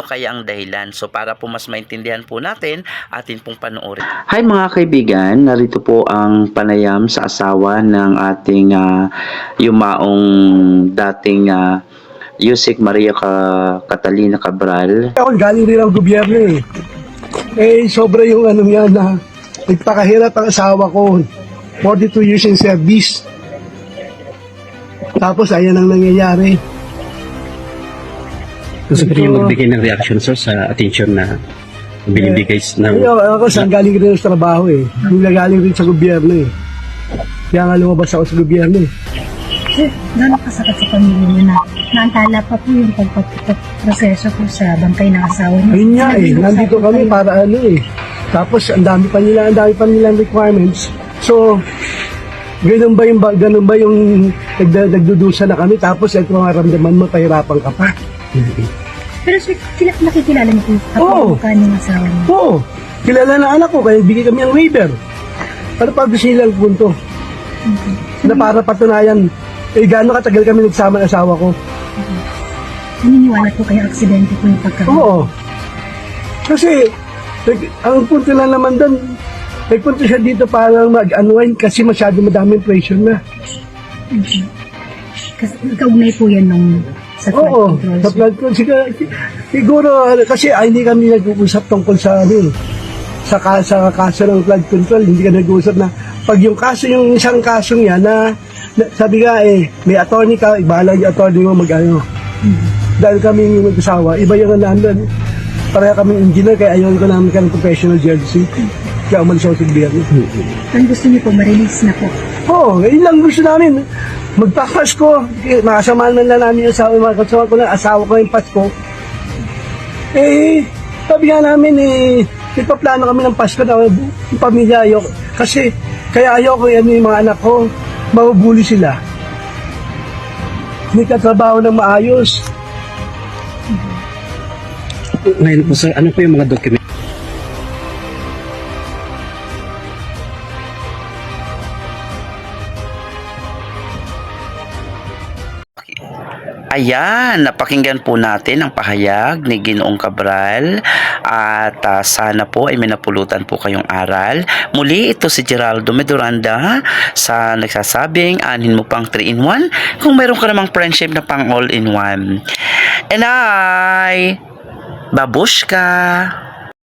kaya ang dahilan. So para po mas maintindihan po natin, atin pong panoorin. Hi mga kaibigan, narito po ang panayam sa asawa ng ating yumaong dating Yusek Maria Catalina Cabral. Ako galing rin ang gobyerno eh. Sobra yung ano niya na nagpakahirap ang asawa ko. 42 years in service. Tapos ayan ang nangyayari. Gusto ko rin magbigay ng reaction, sir, sa attention na binibigay ng... Ako saan galing rin sa trabaho eh. Hindi galing rin sa gobyerno eh. Kaya nga lumabas ako sa gobyerno eh. Sir, gano'ng kasakit sa pamilya niyo na naantala pa po yung pagpaproseso po sa bangkay ng asawa niyo? Ayun nga eh. Nandito kami para ano eh. Tapos ang dami pa nilang requirements. So, ganun ba yung nagdudusa na kami tapos ito maramdaman mo, pahirapan ka pa. Pero sir, nakikilala niyo po yung kapag ng asawa niyo? Oo. Kilala na anak ko, kaya bigay kami ang waiver. Para pag gusto nilang punto. Na para patunayan, gaano katagal kami nagsama ng asawa ko. Naniniwala po kayo aksidente po yung pagkakas? Oo. Kasi, ang punto na naman doon, nagpunta siya dito para mag-unwind kasi masyado madaming pressure na. Kasi kaugnay po yan nung sa flood Oo, control. sa flood control. Siguro, kasi hindi kami nag-uusap tungkol sa sa kaso ng flood control. Hindi ka nag-uusap na pag yung isang kaso niya na sabi nga may attorney ka, bahala yung attorney mo mag-ano. Dahil kami mag-asawa, iba yung nandun. Pareha kami engineer, kaya ayaw ko namin ka ng professional jealousy. Kaya umalis ako sa gobyerno. Ang gusto niyo po, ma-release na po. Oo, yun lang gusto namin. Magpapasko, makasamahan man lang namin yung asawa, makasama ko lang, asawa ko yung Pasko. Sabi nga namin nagpaplano kami ng Pasko na yung pamilya ayoko. Kasi, kaya ayoko yung mga anak ko, mabubuli sila. Hindi katrabaho ng maayos. Ngayon po, sir, ano po yung mga document? Ayan, napakinggan po natin ang pahayag ni Ginoong Cabral at sana po ay may napulutan po kayong aral. Muli, ito si Geraldo Medoranda sa nagsasabing anin mo pang 3-in-1 kung meron ka namang friendship na pang all-in-1. And babushka!